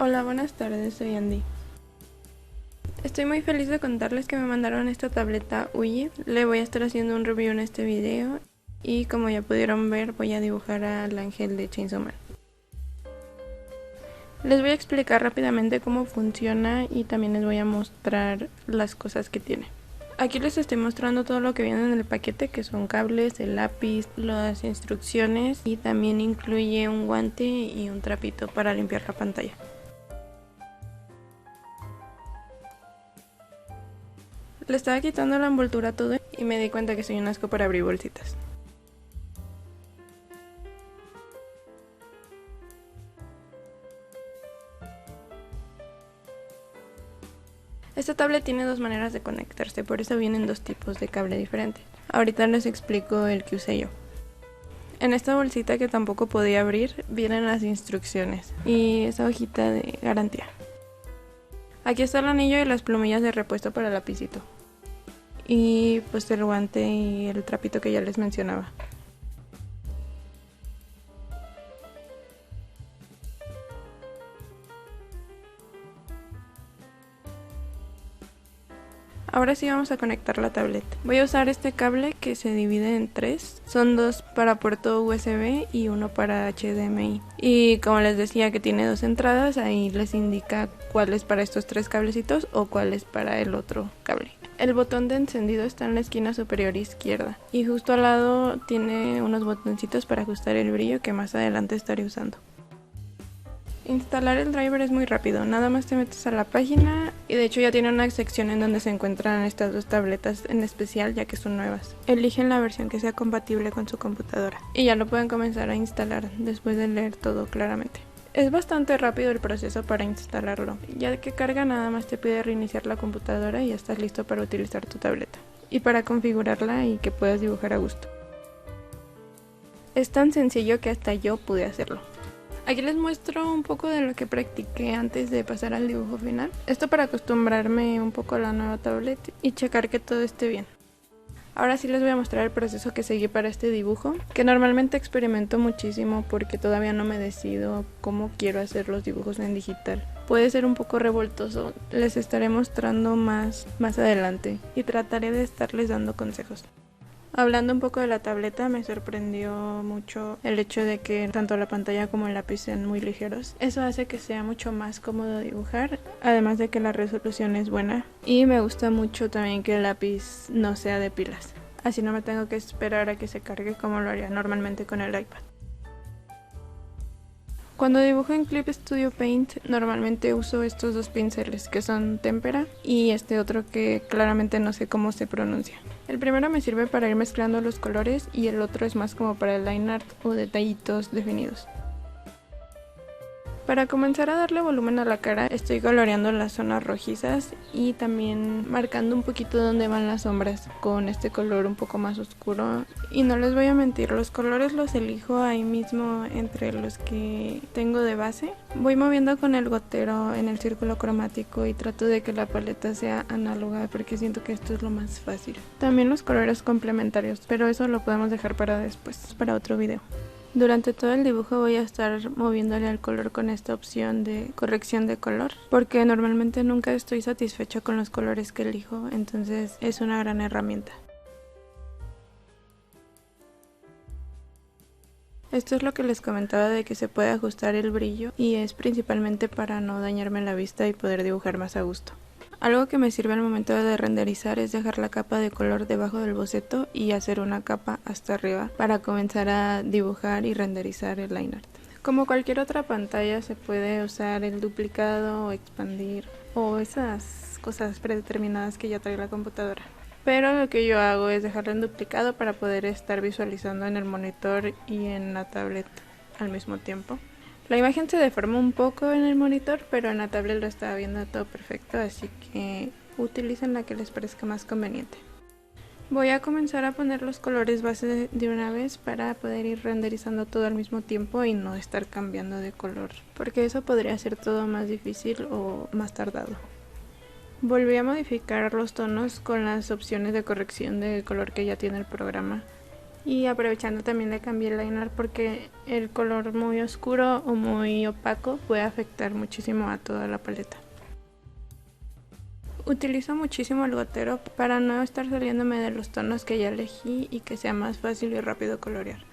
Hola, buenas tardes, soy Andy. Estoy muy feliz de contarles que me mandaron esta tableta Uji. Le voy a estar haciendo un review en este video y como ya pudieron ver voy a dibujar al ángel de Chainsaw Man. Les voy a explicar rápidamente cómo funciona y también les voy a mostrar las cosas que tiene. Aquí les estoy mostrando todo lo que viene en el paquete, que son cables, el lápiz, las instrucciones y también incluye un guante y un trapito para limpiar la pantalla. Le estaba quitando la envoltura a todo y me di cuenta que soy un asco para abrir bolsitas. Esta tablet tiene dos maneras de conectarse, por eso vienen dos tipos de cable diferentes. Ahorita les explico el que usé yo. En esta bolsita que tampoco podía abrir vienen las instrucciones y esa hojita de garantía. Aquí está el anillo y las plumillas de repuesto para el lapicito. Y pues el guante y el trapito que ya les mencionaba. Ahora sí vamos a conectar la tableta. Voy a usar este cable que se divide en tres. Son dos para puerto USB y uno para HDMI. Y como les decía que tiene dos entradas, ahí les indica cuál es para estos tres cablecitos o cuál es para el otro cable. El botón de encendido está en la esquina superior izquierda y justo al lado tiene unos botoncitos para ajustar el brillo que más adelante estaré usando. Instalar el driver es muy rápido, nada más te metes a la página y de hecho ya tiene una sección en donde se encuentran estas dos tabletas en especial ya que son nuevas. Eligen la versión que sea compatible con su computadora y ya lo pueden comenzar a instalar después de leer todo claramente. Es bastante rápido el proceso para instalarlo, ya que carga nada más te pide reiniciar la computadora y ya estás listo para utilizar tu tableta y para configurarla y que puedas dibujar a gusto. Es tan sencillo que hasta yo pude hacerlo. Aquí les muestro un poco de lo que practiqué antes de pasar al dibujo final. Esto para acostumbrarme un poco a la nueva tablet y checar que todo esté bien. Ahora sí les voy a mostrar el proceso que seguí para este dibujo, que normalmente experimento muchísimo porque todavía no me decido cómo quiero hacer los dibujos en digital. Puede ser un poco revoltoso, les estaré mostrando más adelante y trataré de estarles dando consejos. Hablando un poco de la tableta, me sorprendió mucho el hecho de que tanto la pantalla como el lápiz sean muy ligeros. Eso hace que sea mucho más cómodo dibujar, además de que la resolución es buena. Y me gusta mucho también que el lápiz no sea de pilas, así no me tengo que esperar a que se cargue como lo haría normalmente con el iPad. Cuando dibujo en Clip Studio Paint normalmente uso estos dos pinceles que son témpera y este otro que claramente no sé cómo se pronuncia. El primero me sirve para ir mezclando los colores y el otro es más como para el line art o detallitos definidos. Para comenzar a darle volumen a la cara estoy coloreando las zonas rojizas y también marcando un poquito dónde van las sombras con este color un poco más oscuro. Y no les voy a mentir, los colores los elijo ahí mismo entre los que tengo de base. Voy moviendo con el gotero en el círculo cromático y trato de que la paleta sea análoga porque siento que esto es lo más fácil. También los colores complementarios, pero eso lo podemos dejar para después, para otro video. Durante todo el dibujo voy a estar moviéndole al color con esta opción de corrección de color porque normalmente nunca estoy satisfecha con los colores que elijo, entonces es una gran herramienta. Esto es lo que les comentaba de que se puede ajustar el brillo y es principalmente para no dañarme la vista y poder dibujar más a gusto. Algo que me sirve al momento de renderizar es dejar la capa de color debajo del boceto y hacer una capa hasta arriba para comenzar a dibujar y renderizar el line art. Como cualquier otra pantalla se puede usar el duplicado o expandir o esas cosas predeterminadas que ya trae la computadora. Pero lo que yo hago es dejarlo en duplicado para poder estar visualizando en el monitor y en la tablet al mismo tiempo. La imagen se deforma un poco en el monitor, pero en la tablet lo estaba viendo todo perfecto, así que utilicen la que les parezca más conveniente. Voy a comenzar a poner los colores base de una vez para poder ir renderizando todo al mismo tiempo y no estar cambiando de color, porque eso podría ser todo más difícil o más tardado. Volví a modificar los tonos con las opciones de corrección de color que ya tiene el programa. Y aprovechando también le cambié el liner porque el color muy oscuro o muy opaco puede afectar muchísimo a toda la paleta. Utilizo muchísimo el gotero para no estar saliéndome de los tonos que ya elegí y que sea más fácil y rápido colorear.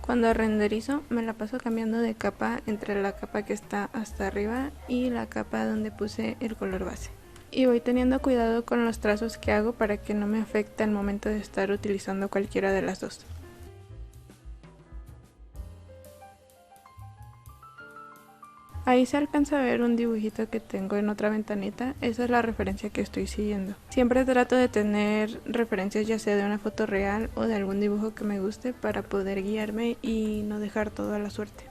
Cuando renderizo me la paso cambiando de capa entre la capa que está hasta arriba y la capa donde puse el color base. Y voy teniendo cuidado con los trazos que hago para que no me afecte al momento de estar utilizando cualquiera de las dos. Ahí se alcanza a ver un dibujito que tengo en otra ventanita, esa es la referencia que estoy siguiendo. Siempre trato de tener referencias ya sea de una foto real o de algún dibujo que me guste para poder guiarme y no dejar todo a la suerte.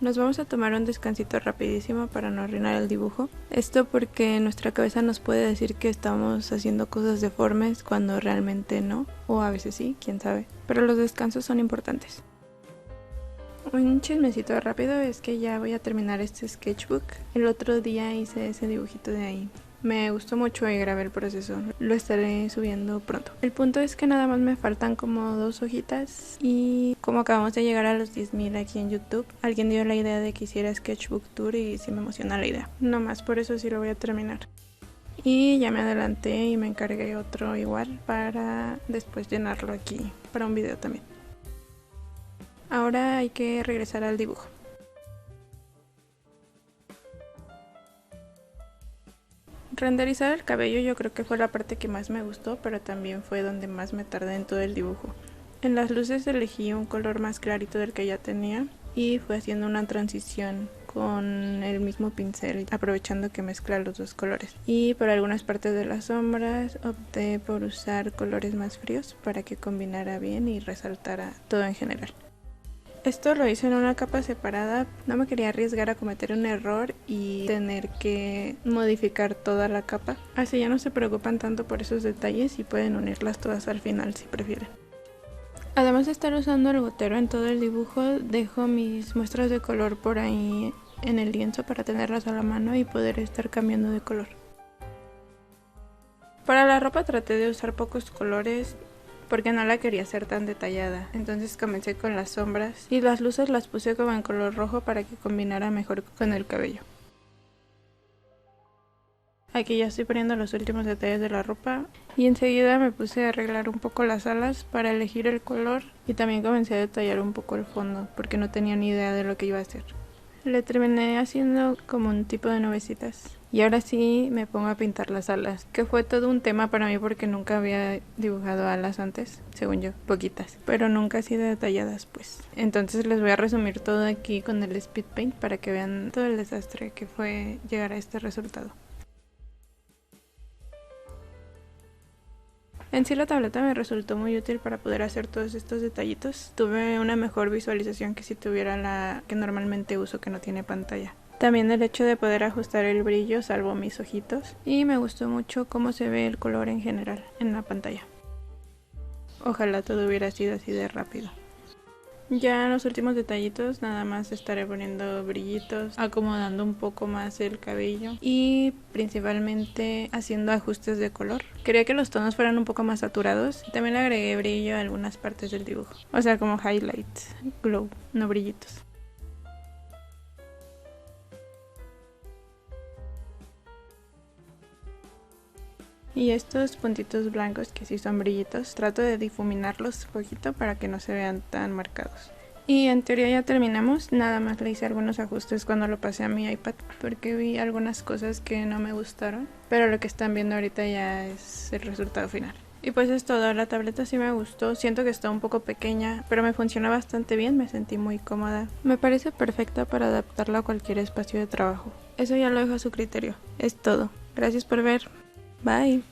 Nos vamos a tomar un descansito rapidísimo para no arruinar el dibujo. Esto porque nuestra cabeza nos puede decir que estamos haciendo cosas deformes cuando realmente no, o a veces sí, quién sabe. Pero los descansos son importantes. Un chismecito rápido es que ya voy a terminar este sketchbook. El otro día hice ese dibujito de ahí. Me gustó mucho y grabé el proceso. Lo estaré subiendo pronto. El punto es que nada más me faltan como 2 hojitas. Y como acabamos de llegar a los 10,000 aquí en YouTube, alguien dio la idea de que hiciera sketchbook tour y sí me emociona la idea. No más por eso sí lo voy a terminar. Y ya me adelanté y me encargué otro igual para después llenarlo aquí para un video también. Ahora hay que regresar al dibujo. Renderizar el cabello yo creo que fue la parte que más me gustó, pero también fue donde más me tardé en todo el dibujo. En las luces elegí un color más clarito del que ya tenía y fue haciendo una transición con el mismo pincel, aprovechando que mezcla los dos colores. Y por algunas partes de las sombras opté por usar colores más fríos para que combinara bien y resaltara todo en general. Esto lo hice en una capa separada, no me quería arriesgar a cometer un error y tener que modificar toda la capa. Así ya no se preocupan tanto por esos detalles y pueden unirlas todas al final si prefieren. Además de estar usando el gotero en todo el dibujo, dejo mis muestras de color por ahí en el lienzo para tenerlas a la mano y poder estar cambiando de color. Para la ropa traté de usar pocos colores porque no la quería hacer tan detallada, entonces comencé con las sombras y las luces las puse como en color rojo para que combinara mejor con el cabello. Aquí ya estoy poniendo los últimos detalles de la ropa y enseguida me puse a arreglar un poco las alas para elegir el color y también comencé a detallar un poco el fondo porque no tenía ni idea de lo que iba a hacer. Le terminé haciendo como un tipo de nubecitas. Y ahora sí me pongo a pintar las alas, que fue todo un tema para mí porque nunca había dibujado alas antes, según yo, poquitas, pero nunca así de detalladas pues. Entonces les voy a resumir todo aquí con el speed paint para que vean todo el desastre que fue llegar a este resultado. En sí la tableta me resultó muy útil para poder hacer todos estos detallitos. Tuve una mejor visualización que si tuviera la que normalmente uso que no tiene pantalla. También el hecho de poder ajustar el brillo salvó mis ojitos y me gustó mucho cómo se ve el color en general en la pantalla. Ojalá todo hubiera sido así de rápido. Ya en los últimos detallitos nada más estaré poniendo brillitos, acomodando un poco más el cabello y principalmente haciendo ajustes de color. Quería que los tonos fueran un poco más saturados y también le agregué brillo a algunas partes del dibujo. O sea, como highlights, glow, no brillitos. Y estos puntitos blancos que sí son brillitos, trato de difuminarlos un poquito para que no se vean tan marcados. Y en teoría ya terminamos, nada más le hice algunos ajustes cuando lo pasé a mi iPad porque vi algunas cosas que no me gustaron, pero lo que están viendo ahorita ya es el resultado final. Y pues es todo, la tableta sí me gustó, siento que está un poco pequeña, pero me funciona bastante bien, me sentí muy cómoda. Me parece perfecta para adaptarla a cualquier espacio de trabajo. Eso ya lo dejo a su criterio. Es todo. Gracias por ver. Bye.